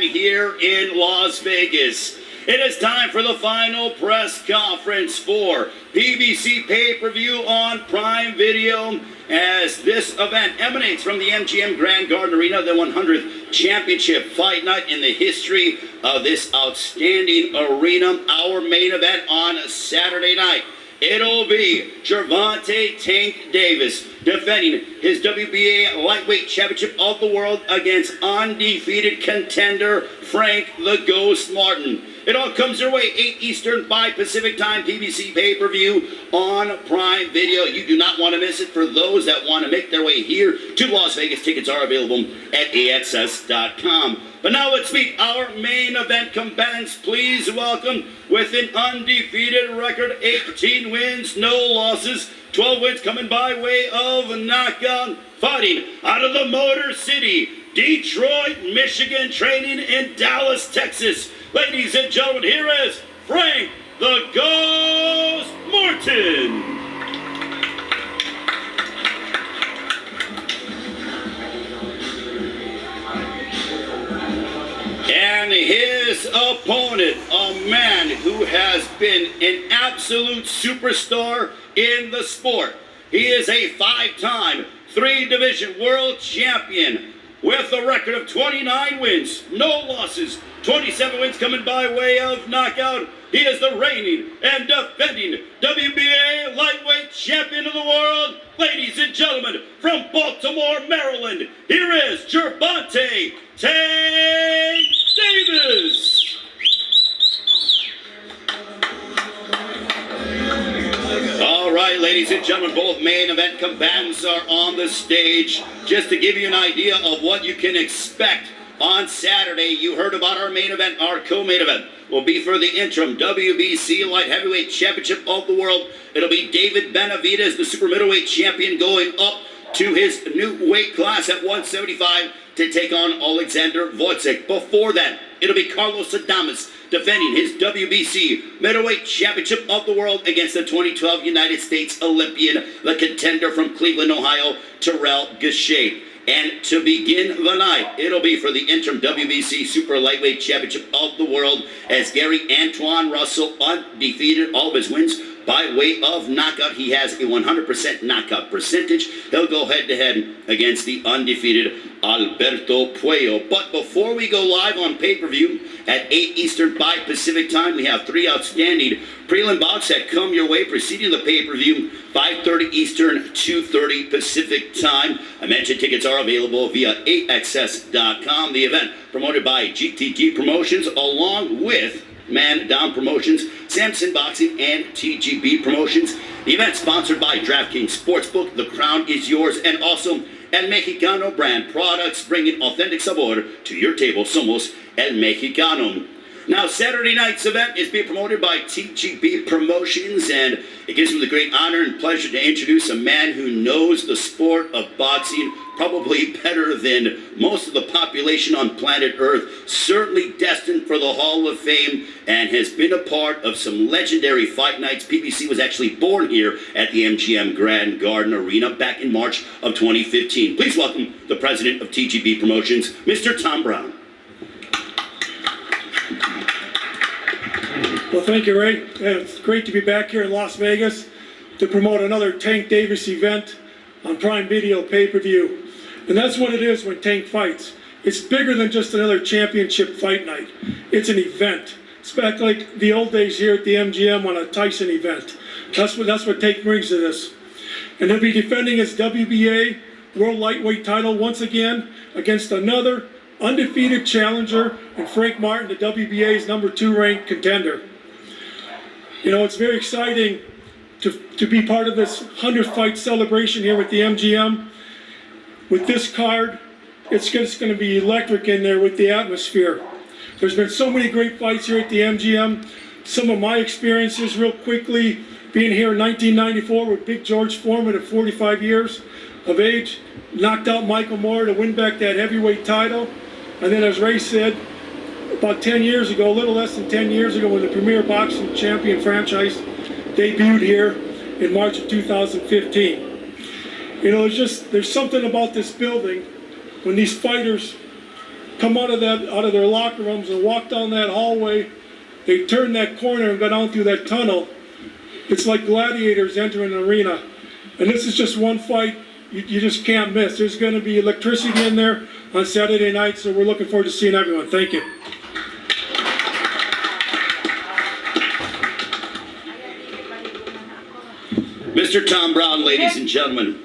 here in Las Vegas. It is time for the final press conference for PBC pay-per-view on Prime Video, as this event emanates from the MGM Grand Garden Arena, the 100th championship fight night in the history of this outstanding arena. Our main event on Saturday night, it'll be Gervonta Tank Davis defending his WBA lightweight championship of the world against undefeated contender Frank the Ghost Martin. It all comes your way, 8 Eastern, 5 Pacific time, PBC pay-per-view on Prime Video. You do not want to miss it. For those that want to make their way here to Las Vegas, tickets are available at AXS.com. But now let's meet our main event combatants. Please welcome, with an undefeated record, 18 wins, no losses, 12 wins coming by way of knockout, fighting out of the Motor City, Detroit, Michigan, training in Dallas, Texas. Ladies and gentlemen, here is Frank the Ghost Martin. And his opponent, a man who has been an absolute superstar in the sport. He is a 5-time, 3-division world champion with a record of 29 wins, no losses, 27 wins coming by way of knockout. He is the reigning and defending WBA lightweight champion of the world. Ladies and gentlemen, from Baltimore, Maryland, here is Gervonta Tank Davis. All right, ladies and gentlemen, both main event combatants are on the stage. Just to give you an idea of what you can expect on Saturday, you heard about our main event. Our co-main event will be for the interim WBC Light Heavyweight Championship of the World. It'll be David Benavidez, the super middleweight champion, going up to his new weight class at 175 to take on Alexander Wojcik. Before that, it'll be Carlos Adames defending his WBC middleweight championship of the world against the 2012 United States Olympian, the contender from Cleveland, Ohio, Terrell Gausha. And to begin the night, it'll be for the interim WBC Super Lightweight Championship of the World, as Gary Antoine Russell, undefeated, all of his wins by way of knockout. He has a 100% knockout percentage. He'll go head-to-head against the undefeated Alberto Puello. But before we go live on pay-per-view at 8 Eastern, 5 Pacific time, we have 3 outstanding prelim bouts that come your way preceding the pay-per-view, 5:30 Eastern, 2:30 Pacific time. I mentioned tickets are available via AXS.com. The event promoted by GTG Promotions along with Man Down Promotions, Samson Boxing, and TGB Promotions. The event sponsored by DraftKings Sportsbook. The crown is yours, and also El Mexicano brand products, bringing authentic sabor to your table. Somos El Mexicano. Now, Saturday night's event is being promoted by TGB Promotions, and it gives me the great honor and pleasure to introduce a man who knows the sport of boxing probably better than most of the population on planet Earth, certainly destined for the Hall of Fame, and has been a part of some legendary fight nights. PBC was actually born here at the MGM Grand Garden Arena back in March of 2015. Please welcome the president of TGB Promotions, Mr. Tom Brown. Well, thank you, Ray. It's great to be back here in Las Vegas to promote another Tank Davis event on Prime Video pay-per-view. And that's what it is when Tank fights. It's bigger than just another championship fight night. It's an event. It's back like the old days here at the MGM on a Tyson event. That's what Tank brings to this. And he'll be defending his WBA World Lightweight title once again against another undefeated challenger in Frank Martin, the WBA's #2 ranked contender. You know, it's very exciting to be part of this 100th fight celebration here at the MGM. With this card, it's just going to be electric in there with the atmosphere. There's been so many great fights here at the MGM. Some of my experiences real quickly, being here in 1994 with Big George Foreman at 45 years of age, knocked out Michael Moore to win back that heavyweight title. And then, as Ray said, about 10 years ago, a little less than 10 years ago, when the Premier Boxing Champion franchise debuted here in March of 2015. You know, there's something about this building when these fighters come out of their locker rooms and walk down that hallway. They turn that corner and go down through that tunnel. It's like gladiators entering an arena. And this is just one fight you just can't miss. There's going to be electricity in there on Saturday night, so we're looking forward to seeing everyone. Thank you. Mr. Tom Brown, ladies and gentlemen.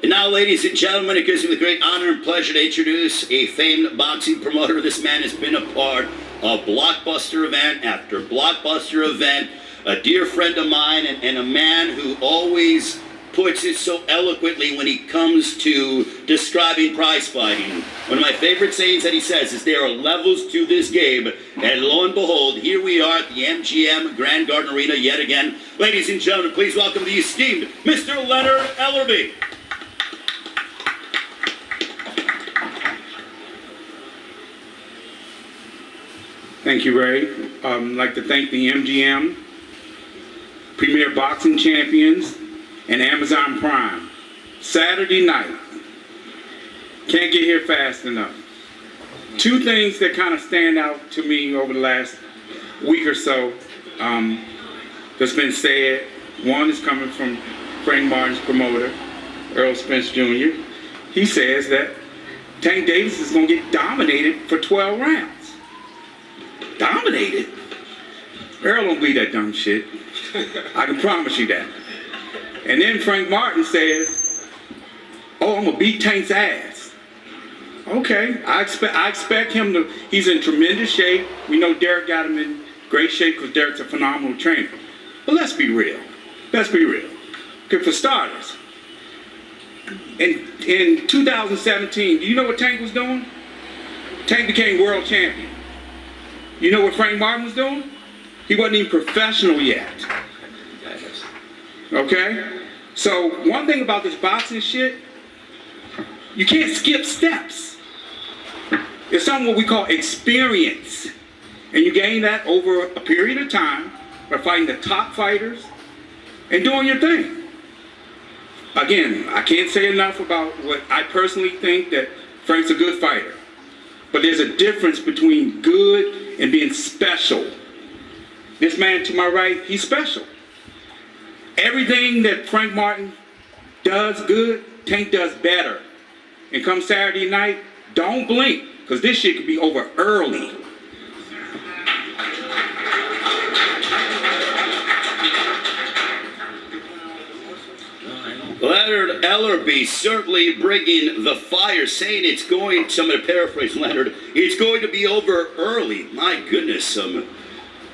And now, ladies and gentlemen, it gives me the great honor and pleasure to introduce a famed boxing promoter. This man has been a part of blockbuster event after blockbuster event, a dear friend of mine, and a man who always puts it so eloquently when he comes to describing prize fighting. One of my favorite sayings that he says is there are levels to this game, and lo and behold, here we are at the MGM Grand Garden Arena yet again. Ladies and gentlemen, please welcome the esteemed Mr. Leonard Ellerbe. Thank you, Ray. I'd like to thank the MGM, Premier Boxing Champions, and Amazon Prime. Saturday night. Can't get here fast enough. Two things that kind of stand out to me over the last week or so that's been said. One is coming from Frank Martin's promoter, Earl Spence Jr. He says that Tank Davis is going to get dominated for 12 rounds. Dominated? Earl don't believe that dumb shit. I can promise you that. And then Frank Martin says, oh, I'm going to beat Tank's ass. Okay, I expect him to, he's in tremendous shape. We know Derek got him in great shape because Derek's a phenomenal trainer. But let's be real. Let's be real. Okay, for starters, in 2017, do you know what Tank was doing? Tank became world champion. You know what Frank Martin was doing? He wasn't even professional yet. Okay? So one thing about this boxing shit, you can't skip steps. It's something what we call experience. And you gain that over a period of time by fighting the top fighters and doing your thing. Again, I can't say enough about what I personally think that Frank's a good fighter. But there's a difference between good and being special. This man to my right, he's special. Everything that Frank Martin does good, Tank does better. And come Saturday night, don't blink, because this shit could be over early. Leonard Ellerbe certainly bringing the fire, saying it's going, I'm going to paraphrase Leonard, it's going to be over early. My goodness,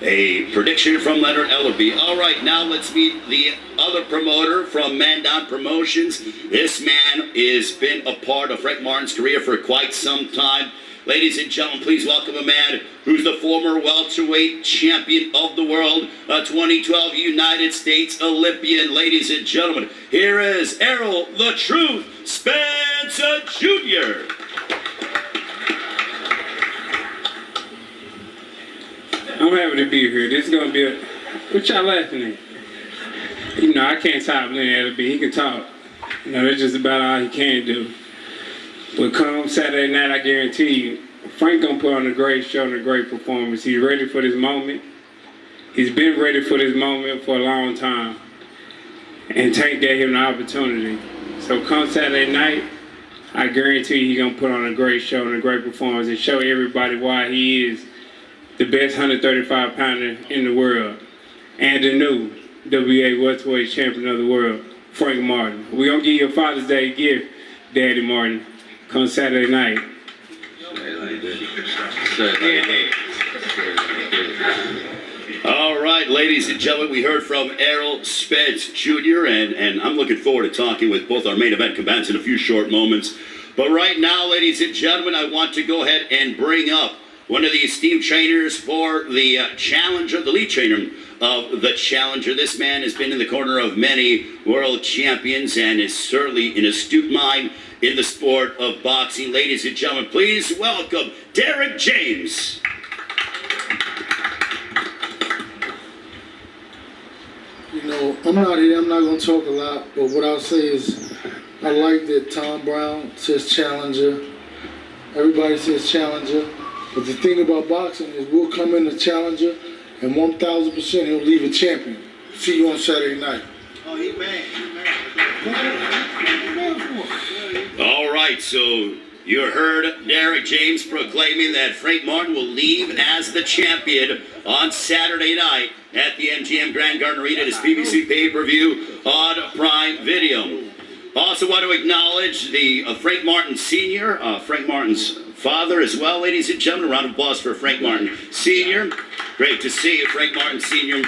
a prediction from Leonard Ellerbe. All right, now let's meet the other promoter from Man Down Promotions. This man has been a part of Frank Martin's career for quite some time. Ladies and gentlemen, please welcome a man who's the former welterweight champion of the world, a 2012 United States Olympian. Ladies and gentlemen, here is Errol the Truth Spence Jr. I'm happy to be here. This is going to be a... What y'all laughing at? You know, I can't top Leonard Ellerbe. He can talk. You know, that's just about all he can do. But come Saturday night, I guarantee you, Frank gonna put on a great show and a great performance. He's ready for this moment. He's been ready for this moment for a long time. And Tank gave him the opportunity. So come Saturday night, I guarantee you he's gonna put on a great show and a great performance and show everybody why he is the best 135-pounder in the world. And the new WA welterweight champion of the world, Frank Martin. We're gonna give you a Father's Day gift, Daddy Martin. Come Saturday night. All right, ladies and gentlemen, we heard from Errol Spence Jr., and I'm looking forward to talking with both our main event combatants in a few short moments. But right now, ladies and gentlemen, I want to go ahead and bring up one of the esteemed trainers for the Challenger, the lead trainer of the Challenger. This man has been in the corner of many world champions and is certainly an astute mind in the sport of boxing. Ladies and gentlemen, please welcome Derek James. You know, I'm not going to talk a lot, but what I'll say is I like that Tom Brown says Challenger. Everybody says challenger. But the thing about boxing is we'll come in a challenger and 1,000% he'll leave a champion. See you on Saturday night. Oh, he bang. All right, so you heard Derek James proclaiming that Frank Martin will leave as the champion on Saturday night at the MGM Grand Garden Arena at his PBC pay-per-view on Prime Video. Also want to acknowledge the Frank Martin Sr., Frank Martin's father as well, ladies and gentlemen. A round of applause for Frank Martin Sr. Great to see you, Frank Martin Sr.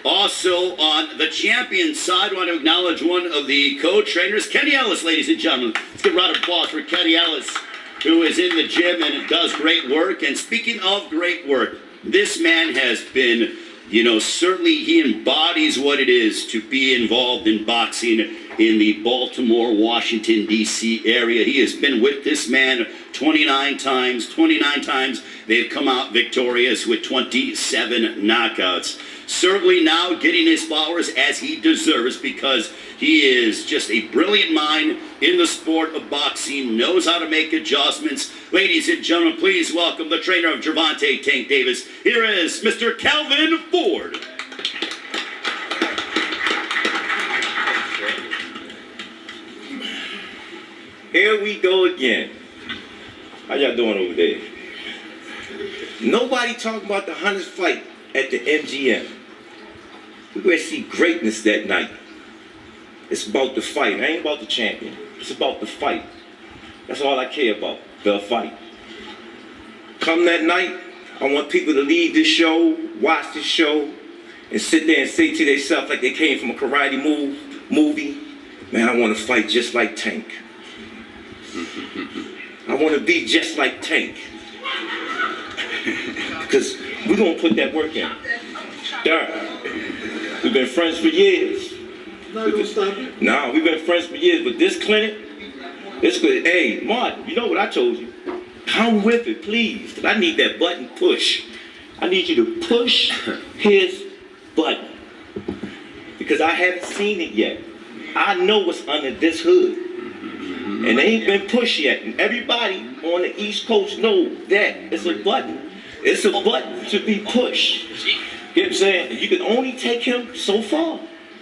Also on the champion side, I want to acknowledge one of the co-trainers, Kenny Ellis, ladies and gentlemen. Let's give a round of applause for Kenny Ellis, who is in the gym and does great work. And speaking of great work, this man has been, certainly he embodies what it is to be involved in boxing in the Baltimore, Washington, D.C. area. He has been with this man 29 times. 29 times they've come out victorious with 27 knockouts. Certainly now getting his flowers as he deserves, because he is just a brilliant mind in the sport of boxing, knows how to make adjustments. Ladies and gentlemen, please welcome the trainer of Gervonta Tank Davis. Here is Mr. Calvin Ford. Here we go again. How y'all doing over there? Nobody talking about the 100th fight at the MGM. We're going to see greatness that night. It's about the fight. It ain't about the champion. It's about the fight. That's all I care about, the fight. Come that night, I want people to leave this show, watch this show, and sit there and say to themselves like they came from a karate movie, man, I want to fight just like Tank. I want to be just like Tank. Because we're going to put that work in. Darn. We've been friends for years. No, we've been friends for years, but this clinic, hey, Martin, you know what I told you? Come with it, please, because I need that button push. I need you to push his button, because I haven't seen it yet. I know what's under this hood, and they ain't been pushed yet. And everybody on the East Coast know that it's a button. It's a button to be pushed. You know what I'm saying? You can only take him so far.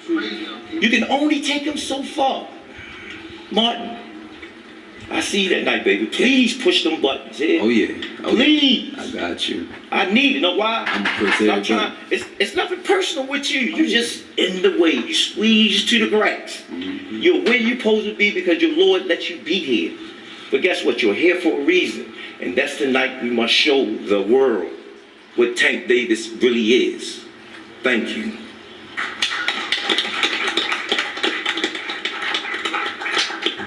You can only take him so far. Martin, I see you that night, baby. Please push them buttons. Yeah? Oh yeah. Oh, please. Yeah. I got you. I need it. You know why? I'm trying. It's nothing personal with you. You're just in the way. You squeeze to the grass. Mm-hmm. You're where you're supposed to be because your Lord let you be here. But guess what? You're here for a reason. And that's the night we must show the world what Tank Davis really is. Thank you.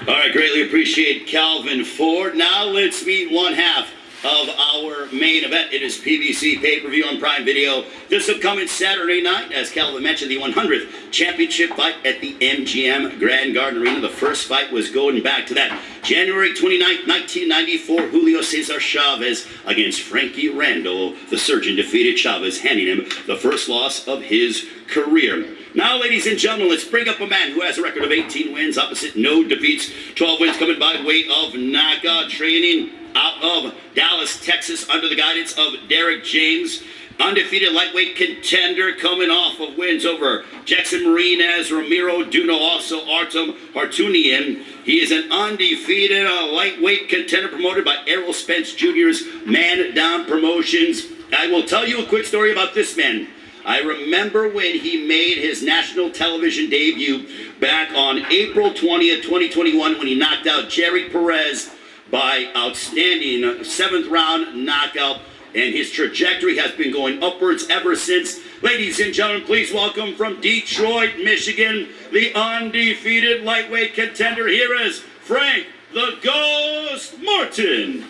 All right, greatly appreciate Calvin Ford. Now let's meet one half of our main event. It is PBC pay-per-view on Prime Video this upcoming Saturday night. As Calvin mentioned, the 100th championship fight at the MGM Grand Garden Arena. The first fight was going back to that January 29th, 1994. Julio Cesar Chavez against Frankie Randall. The surgeon defeated Chavez, handing him the first loss of his career. Now, ladies and gentlemen, let's bring up a man who has a record of 18 wins, opposite no defeats, 12 wins coming by way of knockout, training out of Dallas, Texas, under the guidance of Derek James. Undefeated lightweight contender, coming off of wins over Jackson Marinez, Ramiro Duno, also Artem Hartunian. He is an undefeated lightweight contender promoted by Errol Spence Jr.'s Man Down Promotions. I will tell you a quick story about this man. I remember when he made his national television debut back on April 20th, 2021, when he knocked out Jerry Perez by outstanding 7th round knockout, and his trajectory has been going upwards ever since. Ladies and gentlemen, please welcome from Detroit, Michigan, the undefeated lightweight contender. Here is Frank the Ghost Martin.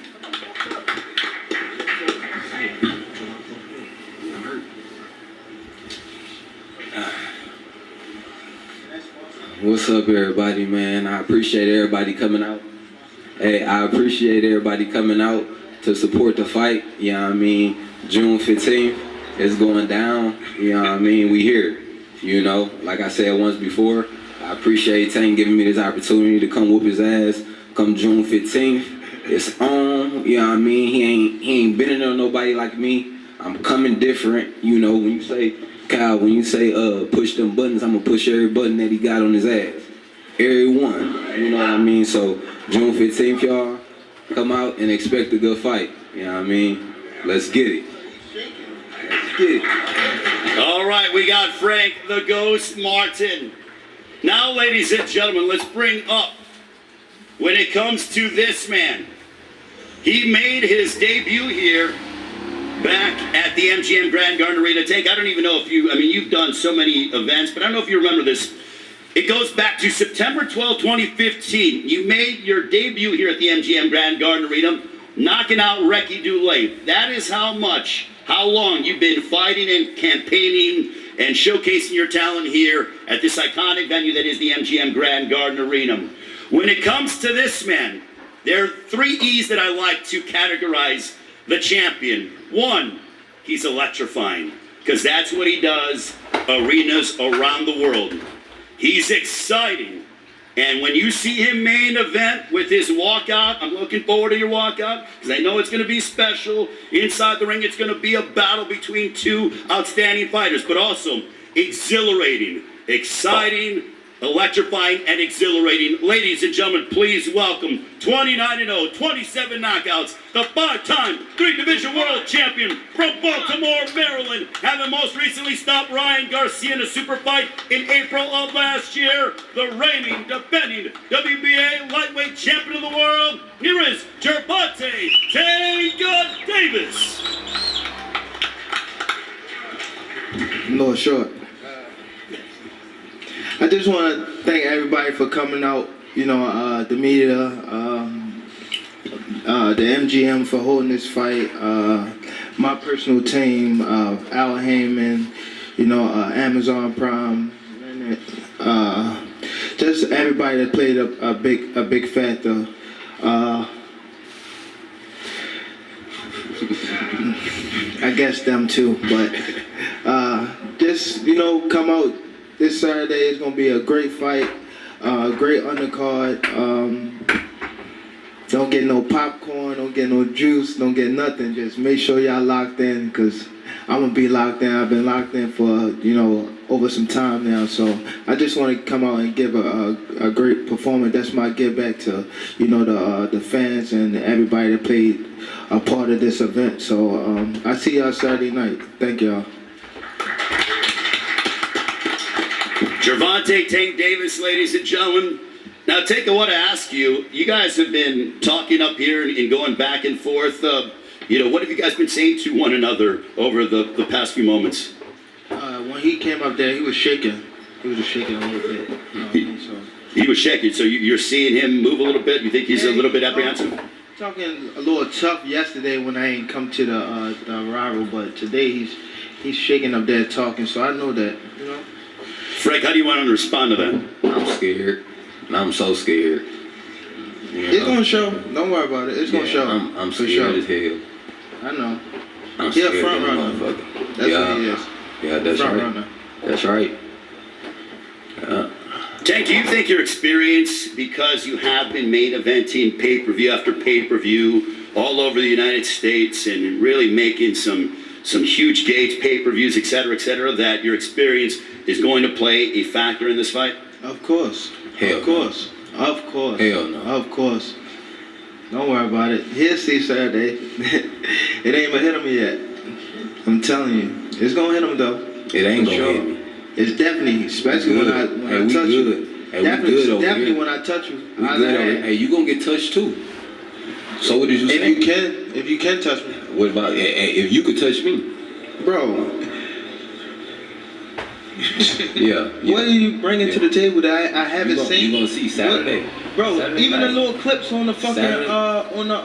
What's up, everybody, man? I appreciate everybody coming out. Hey, I appreciate everybody coming out to support the fight. You know what I mean? June 15th is going down. You know what I mean? We here. You know, like I said once before, I appreciate Tank giving me this opportunity to come whoop his ass come June 15th. It's on, you know what I mean? He ain't been in on nobody like me. I'm coming different, you know, when you say, Kyle, when you say push them buttons, I'm gonna push every button that he got on his ass. Every one, you know what I mean? So June 15th, y'all, come out and expect a good fight. You know what I mean? Let's get it. Let's get it. All right, we got Frank the Ghost Martin. Now, ladies and gentlemen, let's bring up, when it comes to this man, he made his debut here back at the MGM Grand Garden Arena. Tank, I don't even know if you've done so many events, but I don't know if you remember this. It goes back to September 12, 2015. You made your debut here at the MGM Grand Garden Arena, knocking out Recky Dulé. That is how long you've been fighting and campaigning and showcasing your talent here at this iconic venue that is the MGM Grand Garden Arena. When it comes to this man, there are 3 E's that I like to categorize the champion. 1, he's electrifying, because that's what he does arenas around the world. He's exciting. And when you see him main event with his walkout, I'm looking forward to your walkout, because I know it's going to be special. Inside the ring, it's going to be a battle between 2 outstanding fighters, but also exhilarating, exciting, electrifying, and exhilarating. Ladies and gentlemen, please welcome 29-0, 27 knockouts, the 5-time 3-division world champion from Baltimore, Maryland, having most recently stopped Ryan Garcia in a super fight in April of last year, the reigning, defending WBA lightweight champion of the world. Here is Gervonta Tank Davis. No, sure. I just want to thank everybody for coming out, you know, the media, the MGM for holding this fight, my personal team, Al Heyman, you know, Amazon Prime, just everybody that played a big factor. I guess them too, but just, you know, come out. This Saturday is going to be a great fight, great undercard. Don't get no popcorn, don't get no juice, don't get nothing. Just make sure y'all locked in, because I'm going to be locked in. I've been locked in for, you know, over some time now. So I just want to come out and give a great performance. That's my give back to, you know, the fans and everybody that played a part of this event. So I see y'all Saturday night. Thank y'all. Gervonta Tank Davis, ladies and gentlemen. Now, Tank, I want to ask you, you guys have been talking up here and going back and forth. You know, what have you guys been saying to one another over the past few moments? When he came up there, he was shaking. He was just shaking a little bit. He was shaking, so you're seeing him move a little bit? You think he's a little bit apprehensive? Talking a little tough yesterday when I ain't come to the rival, but today he's shaking up there talking, so I know that, you know. Frank, how do you want to respond to that? I'm scared. I'm so scared. You know? It's gonna show. Don't worry about it. It's gonna show. I'm scared as hell. I know. I'm He a scared front of that runner. motherfucker. That's what he is. Yeah, that's Front right. runner. That's right. Tank, do you think your experience, because you have been main eventing pay-per-view after pay-per-view all over the United States and really making some huge gates, pay-per-views, et cetera, that your experience is going to play a factor in this fight? Of course. Hell of course. No. Of course. Hell no. Of course. Don't worry about it. He'll see Saturday. It ain't gonna hit him yet. I'm telling you. It's gonna hit him though. It ain't gonna sure. hit me. It's definitely, especially when I touch you. Hey, we good over definitely here. when I touch you. We good over here. Hey, you gonna get touched too. So what did you say? If you can touch me. What about if you could touch me? Bro. Yeah. What are you bringing to the table that I haven't seen? You gonna see Saturday. Bro, Saturday even night. the little clips on the fucking Saturday. on the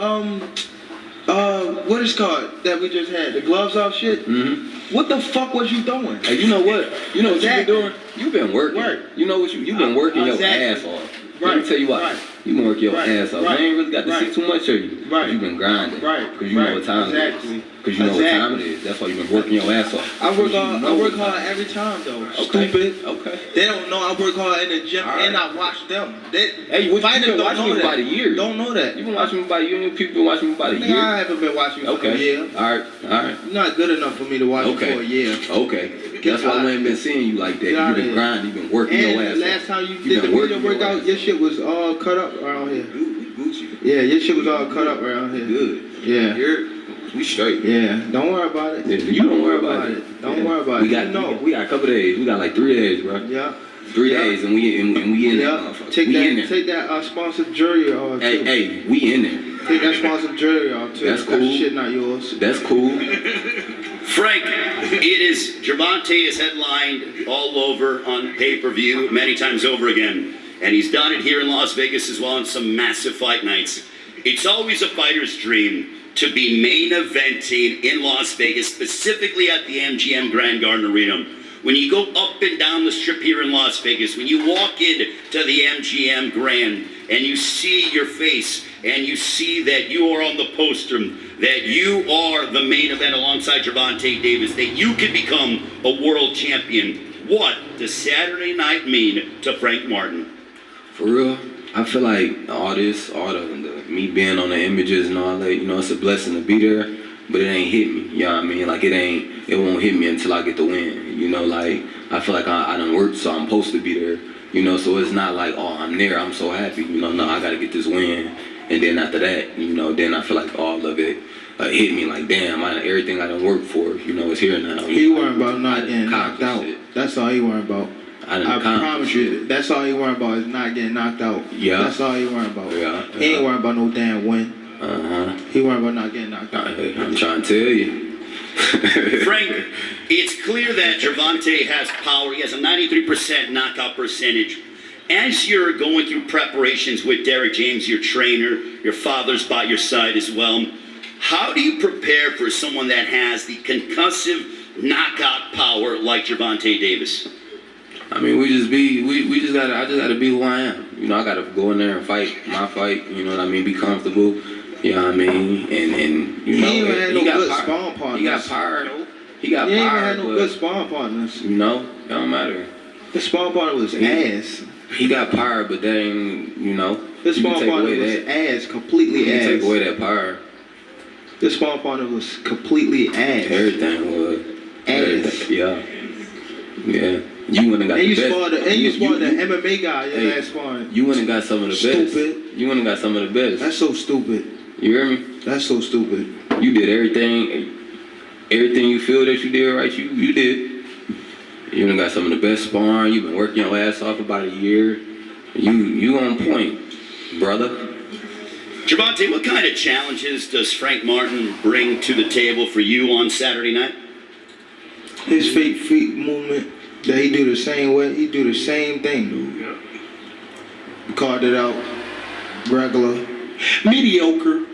what is it called that we just had, the gloves off shit. Mm-hmm. What the fuck was you doing? Hey, you know what? You know what Exactly. you've been doing? You've been working. Work. You know what you've been working Exactly. your ass off. Right. Let me tell you what. Right. You been working your Right, ass off. right, I ain't really got to right. see too much of you. Right. You been grinding. Right, Because you know right, what time exactly. it is. Because you know what time it is. That's why you been working your ass off. I work 'Cause you hard. know I work what hard time. every time though. Okay. Stupid. Okay. They don't know I work hard in the gym All right. and I watch them. Hey, you fighters been don't watching know me that. about a year. Don't know that. You been watching me about a year. You people been watching me about a Nigga, year. I haven't been watching you for a Okay. year. All right. All right. You're not good enough for me to watch Okay. you for a year. Okay. That's why I ain't been seeing you like that. Get You outta been here. grinding. You been working And your the ass last off. time you You did been the working video your workout, ass your shit was all cut up around here. Gucci. Yeah, your shit was all cut up around here. Good. Yeah. We straight. Yeah. Don't worry about it. Yeah, you don't worry about it. Don't worry about We it. got You know. we got a couple days. We got like 3 days, bro. Yeah. 3 Yeah. days, and we in that Yeah. motherfucker. Take we in that. there. Take that sponsored jewelry off Hey, too. hey, we in there. Take that sponsored jewelry off too. That's cool. That shit not yours. That's cool. Frank, it is Gervonta is headlined all over on pay-per-view many times over again. And he's done it here in Las Vegas as well on some massive fight nights. It's always a fighter's dream to be main eventing in Las Vegas, specifically at the MGM Grand Garden Arena. When you go up and down the strip here in Las Vegas, when you walk into the MGM Grand and you see your face and you see that you are on the poster, that you are the main event alongside Gervonta Davis, that you could become a world champion, what does Saturday night mean to Frank Martin? For real, I feel like all the me being on the images and all that, you know, it's a blessing to be there, but it ain't hit me. You know what I mean? Like it won't hit me until I get the win. You know, like I feel like I done worked, so I'm supposed to be there. You know, so it's not like, oh, I'm there, I'm so happy. You know, no, I gotta get this win, and then after that, you know, then I feel like all of it hit me. Like, damn, everything I done worked for, you know, is here now. He worried about not getting knocked out. It. That's all he worried about. I promise you, that's all he worried about is not getting knocked out. Yeah. That's all he worried about. Yeah. He ain't worried about no damn win. He worried about not getting knocked out. I'm trying to tell you. Frank, it's clear that Gervonta has power. He has a 93% knockout percentage. As you're going through preparations with Derek James, your trainer, your father's by your side as well, how do you prepare for someone that has the concussive knockout power like Gervonta Davis? I mean, I just gotta be who I am. You know, I gotta go in there and fight my fight. You know what I mean? Be comfortable. You know what I mean? And you know, He ain't had no good power. spawn partners. He got power though. He got He ain't power. even had no but, good spawn partners. You know, it don't matter. The spawn partner was ass. He got power, but that ain't, you know. The you can spawn take partner away was that. ass. Completely You can take away ass. that power. The spawn partner was completely ass. Everything was. Ass. Everything. Yeah. Yeah. You went and got And the you best. sparred the MMA guy your Hey, last sparring. You went and got some of the best. Stupid. You went and got some of the best. That's so stupid. You hear me? That's so stupid. You did everything you feel that you did right, you did. You done got some of the best sparring. You've been working your ass off about a year. You on point, brother. Gervonta, what kind of challenges does Frank Martin bring to the table for you on Saturday night? His fake feet movement that he do the same way, he do the same thing. Called it out. Regular. Mediocre.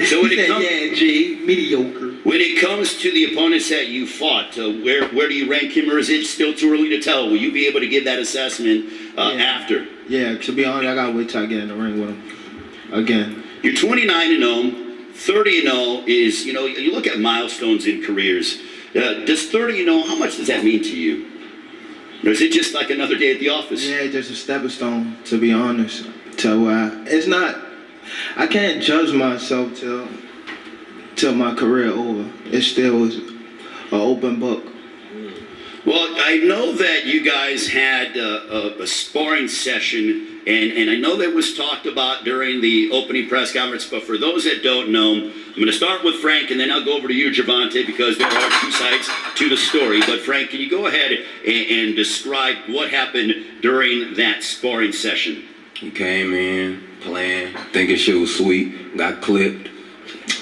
So when it comes, yeah, G, mediocre. when it comes to the opponents that you fought, where do you rank him, or is it still too early to tell? Will you be able to give that assessment after? Yeah, to be honest, I gotta wait till I get in the ring with him. Again. You're 29-0, 30-0 is, you know, you look at milestones in careers. Does 30-0, how much does that mean to you? Or is it just like another day at the office? Yeah, just a stepping stone, to be honest. It's not, I can't judge myself till my career over. It still is an open book. Well, I know that you guys had a sparring session, and I know that was talked about during the opening press conference, but for those that don't know, I'm going to start with Frank, and then I'll go over to you, Gervonta, because there are two sides to the story. But Frank, can you go ahead and describe what happened during that sparring session? He came in, playing, thinking shit was sweet, got clipped,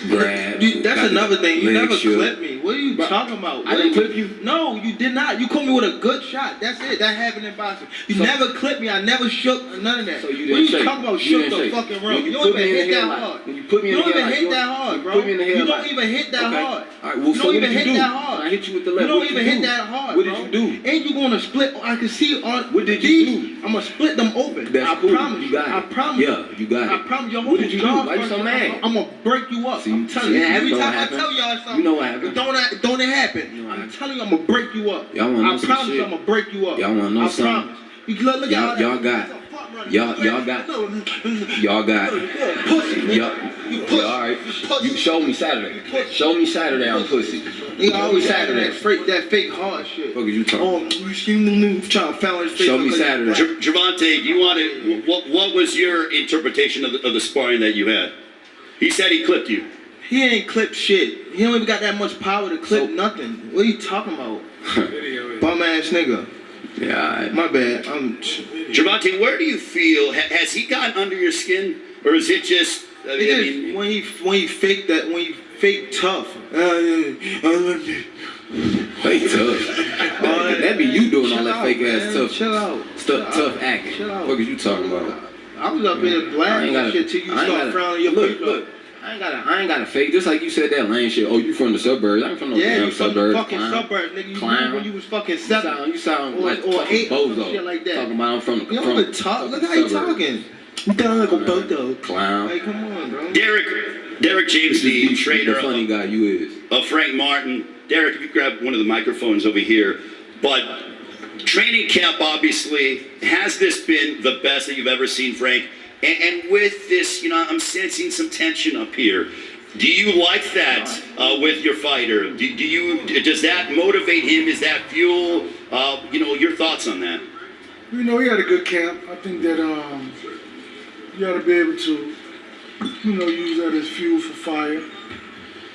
grabbed. That's another thing. You leg never shook. clipped me. What are you talking about? I didn't clip you? No, you did not. You caught me with a good shot. That's it. That happened in boxing. You never clipped me. I never shook none of that. So you what are didn't you shake. talking about? You Shook didn't the shake. fucking When room. you You put don't me even in the hit that headlock. hard. When you put me in You the don't even headlock, hit that hard, bro. put me in the You headlock. don't even hit that Okay. hard. All right, well, You so don't what even did you hit do? that hard. I hit you with the You left. don't What even did you hit do? that hard, What bro. did you do? And you gonna split? I can see on. What did you these, do? I'm gonna split them open. That's I cool. promise You got it. I promise. Yeah, you got it. I promise you. What did you do? Why you so mad? I'm gonna break you up. See, I'm telling see, you. you Every know time what I happened. tell y'all something, You know what happened. Don't it happen? You know what I'm happened. telling you, I'm gonna break you up. Y'all wanna know I some promise shit? you, I'm gonna break you up. Y'all wanna know I something? promise. You look at all that. Y'all got pussy. Y'all, You pussy. all right. You pussy. You show me Saturday. pussy. Show me Saturday I'm pussy. You always Show me having that fake hard shit. What are you talking? Oh, you trying to foul his face. Show me because- Saturday. Javante, do you want to? What was your interpretation of the sparring that you had? He said he clipped you. He ain't clipped shit. He don't even got that much power to clip So- nothing. What are you talking about? Bum ass nigga. Yeah, all right. My bad. Javante, where do you feel? Has he gotten under your skin, or is it just? I mean, When he fake that, when he fake tough. Fake tough. That be you doing all that fake ass tough Chill out. tough acting. Chill out. What are you talking about? I was up here blasting that shit till you start frowning your look, paper. look. I ain't gotta fake. Just like you said that lame shit. Oh, you from the suburbs? I ain't from no Yeah, damn you from the suburbs. fucking clown. suburbs, nigga. You Clown. knew when you was fucking 7. You sound Or- like or fucking 8 or some bozo. shit like that. Talking about I'm from the You don't even talk. Look how you talking. You sound like a bozo. Clown. Hey, come on, bro. Derek James, the trainer the funny guy you is. of Frank Martin. Derek, if you grab one of the microphones over here. But training camp, obviously, has this been the best that you've ever seen, Frank? And with this, I'm sensing some tension up here. Do you like that with your fighter? Does that motivate him? Is that fuel? Your thoughts on that? He had a good camp. I think that you got to be able to, use that as fuel for fire.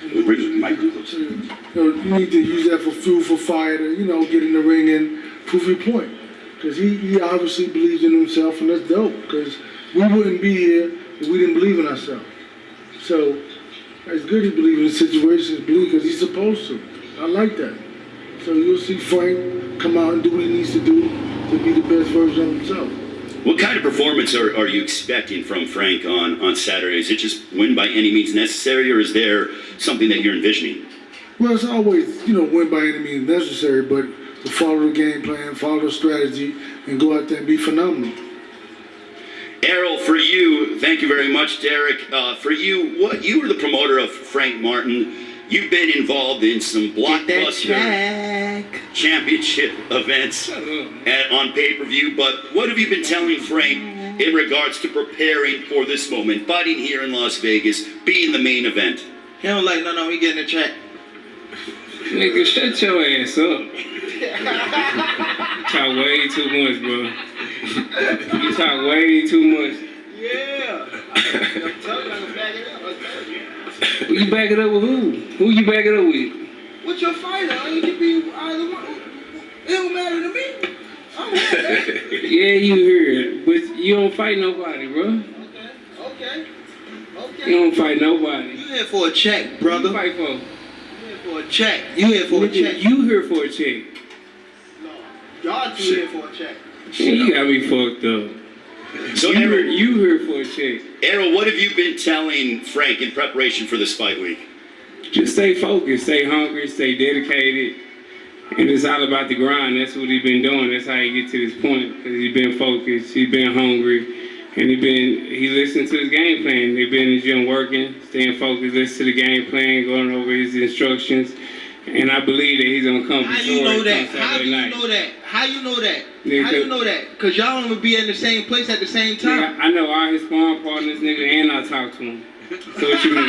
And Bring the microphone. you need to use that for fuel for fire to, get in the ring and prove your point. Because he obviously believes in himself, and that's dope. Because we wouldn't be here if we didn't believe in ourselves. So it's good he believes in the situations, because he's supposed to. I like that. So you'll see Frank come out and do what he needs to do to be the best version of himself. What kind of performance are you expecting from Frank on Saturday? Is it just win by any means necessary, or is there something that you're envisioning? Well, it's always, win by any means necessary, but to follow the game plan, follow the strategy, and go out there and be phenomenal. Errol, for you, thank you very much, Derek. For you were the promoter of Frank Martin. You've been involved in some blockbuster championship events on pay-per-view, but what have you been telling Frank in regards to preparing for this moment, fighting here in Las Vegas, being the main event? He don't like no, he getting a check. Nigga, shut your ass up. You talk way too much, bro. You talk way too much. Yeah. I'm telling you, I'm back it up. You back it up with who? Who you back it up with? What's your fighter? You can be either one. It don't matter to me. I'm happy. Yeah, you heard, but you don't fight nobody, bro. Okay. You don't fight nobody. You here for a check, brother. You fight for? You here for a check. You here for a check. You here for a check. No. Y'all two here for a check. Man, you got me fucked up. So, you here for a check. Errol, what have you been telling Frank in preparation for this fight week? Just stay focused, stay hungry, stay dedicated. And it's all about the grind. That's what he's been doing. That's how he get to this point. Because he's been focused, he's been hungry, and he listened to his game plan. They've been in the gym working, staying focused, listen to the game plan, going over his instructions. And I believe that he's gonna come How you know that? How do you know that? How you know that? Nigga, How you know that? Cause y'all don't be in the same place at the same time. Nigga, I know all his sparring partners, nigga, and I talk to him. So what you mean?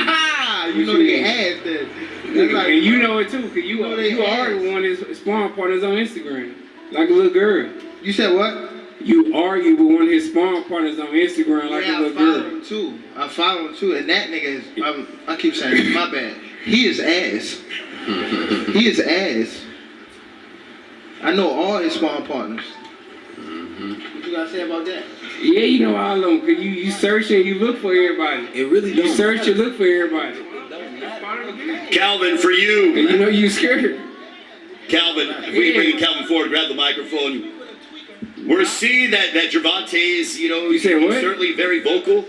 You know they ass that. And you know it too, cause you argue with one of his sparring partners on Instagram, like a little girl. You said what? You argue with one of his sparring partners on Instagram like a little girl. I follow him too, and that nigga is. I keep saying my bad. He is ass. He is ass. I know all his sparring partners. What you gotta say about that? Yeah, you know all of them. Cause you search and you look for everybody. It really don't You search matter. and look for everybody. It don't Calvin, for you. And you know you scared. Calvin, if we bring Calvin forward, grab the microphone. We're seeing that Gervonta's, You say what? certainly very vocal.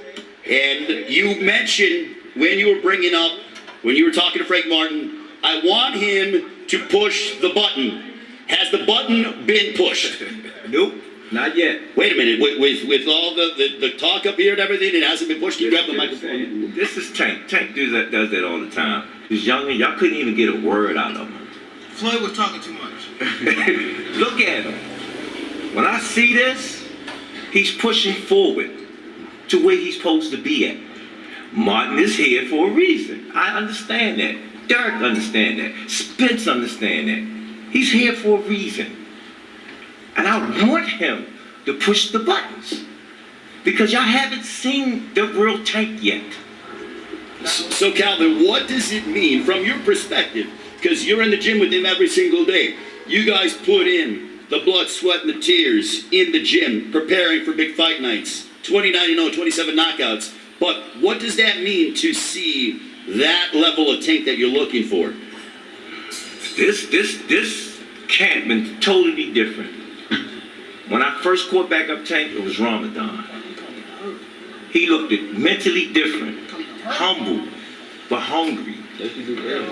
And you mentioned when you were talking to Frank Martin, I want him to push the button. Has the button been pushed? Nope, not yet. Wait a minute, with all the talk up here and everything, it hasn't been pushed. Can you grab the microphone? This is Tank. Tank does that all the time. He's young and y'all couldn't even get a word out of him. Floyd was talking too much. Look at him. When I see this, he's pushing forward to where he's supposed to be at. Martin is here for a reason. I understand that. Derek understand that. Spence understand that. He's here for a reason. And I want him to push the buttons. Because y'all haven't seen the real Tank yet. So Calvin, what does it mean from your perspective? Because you're in the gym with him every single day. You guys put in the blood, sweat, and the tears in the gym, preparing for big fight nights. 29-0, 27 knockouts. But what does that mean to see that level of Tank that you're looking for? This camp been totally different. When I first caught back up Tank, it was Ramadan. He looked mentally different, humble, but hungry.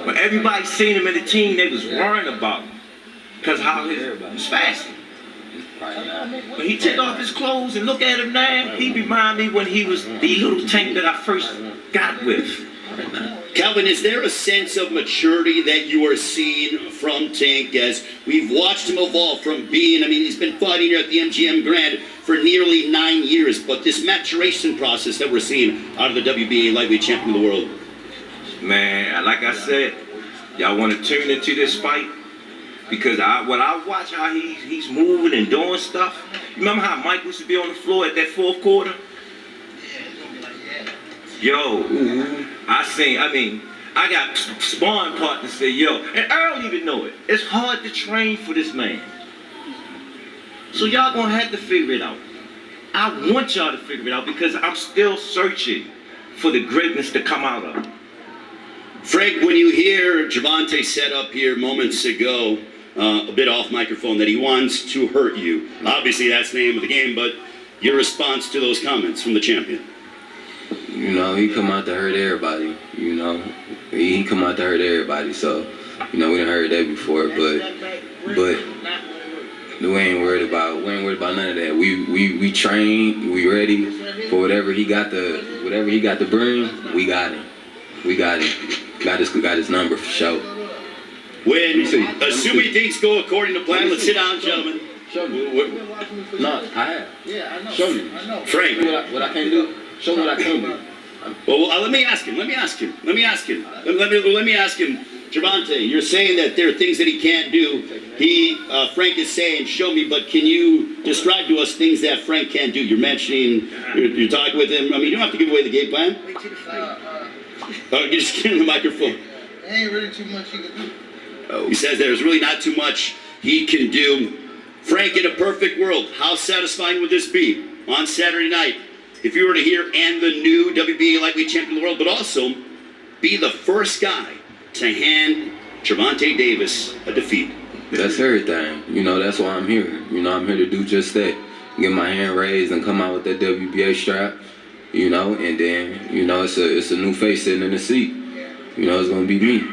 When everybody seen him in the team, they was worrying about him because how he was fasting. When he take off his clothes and look at him now, he remind me when he was the little Tank that I first got with. Calvin, is there a sense of maturity that you are seeing from Tank as we've watched him evolve from being, he's been fighting here at the MGM Grand for nearly 9 years, but this maturation process that we're seeing out of the WBA lightweight champion of the world? Man, like I said, y'all want to tune into this fight? Because when I watch how he's moving and doing stuff, you remember how Mike used to be on the floor at that fourth quarter? Yo, I got sparring partners say, yo, and I don't even know it. It's hard to train for this man. So y'all gonna have to figure it out. I want y'all to figure it out because I'm still searching for the greatness to come out of him. Frank, when you hear Gervonta said up here moments ago, a bit off microphone, that he wants to hurt you, obviously that's the name of the game, but your response to those comments from the champion? He come out to hurt everybody, He come out to hurt everybody, so, we done heard that before, but we ain't worried about none of that. We train, we ready for whatever he got to bring, we got him. We got him. Got his number for sure. When, assuming things go according to plan, let's sit down, gentlemen. Show me. No, I have. Yeah, I know. Show me. I know. Frank. What I can do. Show me what I can do. Well, let me ask him. Gervonta, you're saying that there are things that he can't do. Frank is saying, show me, but can you describe to us things that Frank can't do? You're mentioning, you're talking with him. You don't have to give away the game plan. You just give him the microphone. There ain't really too much he can do. He says there's really not too much he can do. Frank, in a perfect world, how satisfying would this be on Saturday night if you were to hear and the new WBA lightweight champion of the world, but also be the first guy to hand Gervonta Davis a defeat? That's everything. That's why I'm here. I'm here to do just that. Get my hand raised and come out with that WBA strap. And then, it's a new face sitting in the seat. It's gonna be me.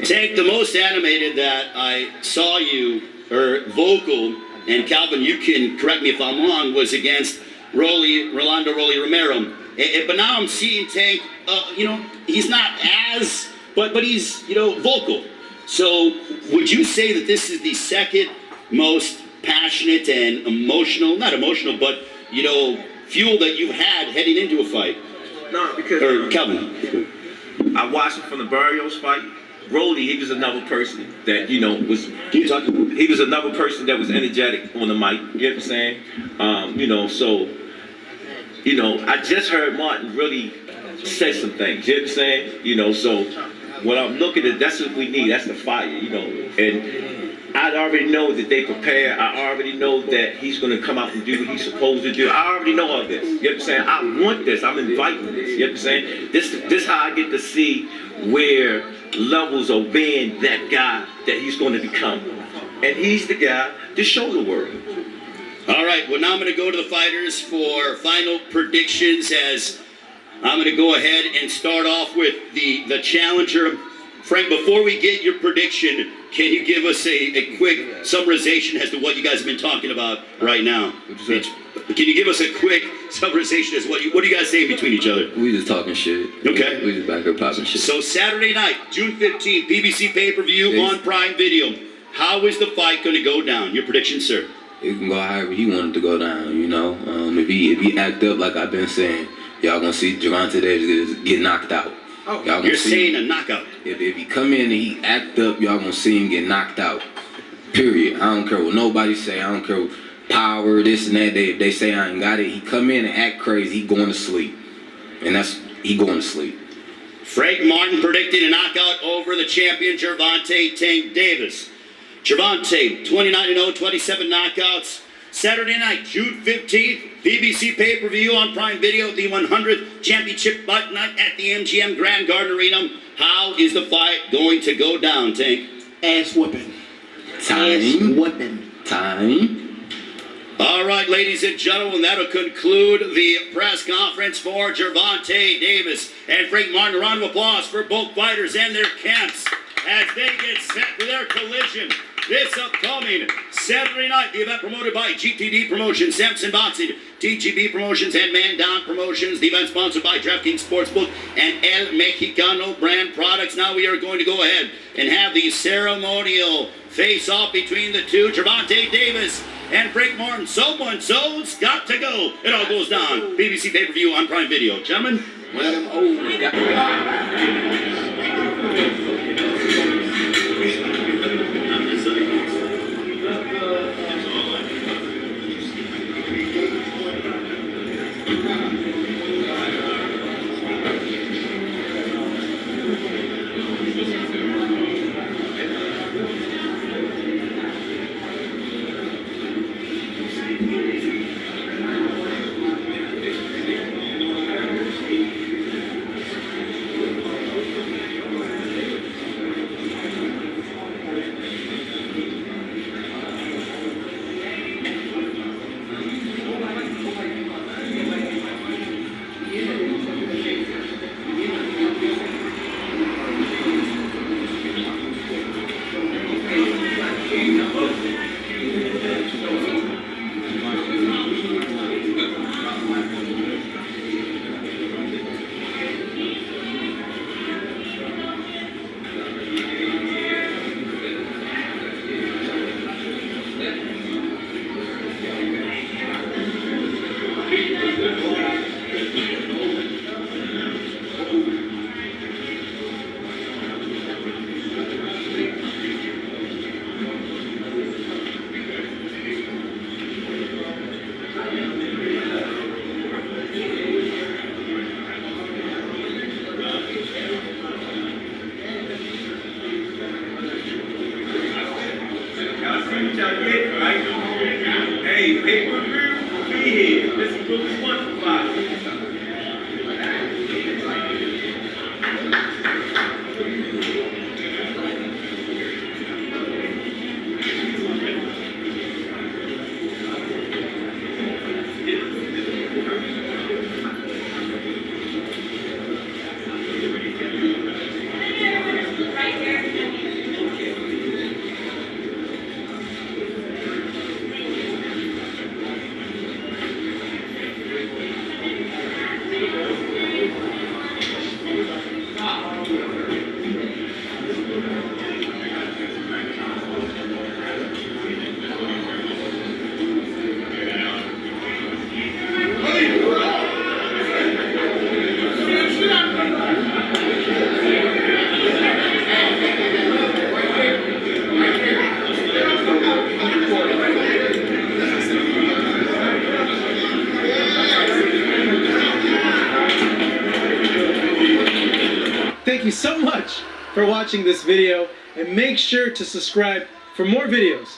Tank, the most animated that I saw you, or vocal, and Calvin, you can correct me if I'm wrong, was against Rolando Romero. But now I'm seeing Tank, he's not as, but he's, vocal. So would you say that this is the second most passionate and not emotional, but, fuel that you've had heading into a fight? No, because Calvin. I watched him from the Barrios fight. Rolly, he was another person that, was... Can you talk about? He was another person that was energetic on the mic, you know what I'm saying? I just heard Martin really say some things, you know what I'm saying? So when I'm looking at, that's what we need. That's the fire, you know. And I already know that they prepare. I already know that he's going to come out and do what he's supposed to do. I already know all this. You know what I'm saying? I want this. I'm inviting this. You know what I'm saying? This how I get to see where levels of being that guy that he's going to become. And he's the guy to show the world. All right, well, now I'm going to go to the fighters for final predictions as I'm going to go ahead and start off with the challenger. Frank, before we get your prediction, can you give us a quick summarization as to what you guys have been talking about right now? Can you give us a quick summarization as what are you guys saying between each other? We just talking shit. Okay. We just back here popping shit. So Saturday night, June 15th, BBC pay-per-view on Prime Video. How is the fight going to go down? Your prediction, sir? It can go however he wanted to go down, you know. If he act up like I've been saying, y'all gonna see Gervonta Davis get knocked out. Oh, you're saying a knockout. If he come in and he act up, y'all gonna see him get knocked out. Period. I don't care what nobody say. I don't care what power, this and that. If they say I ain't got it, he come in and act crazy, he going to sleep. And he going to sleep. Frank Martin predicting a knockout over the champion Gervonta Tank Davis. Gervonta, 29-0, 27 knockouts. Saturday night, June 15th, BBC pay-per-view on Prime Video, the 100th Championship Fight Night at the MGM Grand Garden Arena. How is the fight going to go down, Tank? Ass whooping. Time. Whooping. Time. All right, ladies and gentlemen, that'll conclude the press conference for Gervonta Davis and Frank Martin. A round of applause for both fighters and their camps as they get set for their collision this upcoming Saturday night. The event promoted by GTD Promotions, Samson Boxing, TGB Promotions, and Man Down Promotions. The event sponsored by DraftKings Sportsbook and El Mexicano brand products. Now we are going to go ahead and have the ceremonial face-off between the two, Gervonta Davis and Frank Martin. So-and-so's got to go. It all goes down. BBC pay-per-view on Prime Video. Gentlemen, Hey, pay-per-view, be here. This is what we want to buy. Thank you so much. for watching this video, and make sure to subscribe for more videos.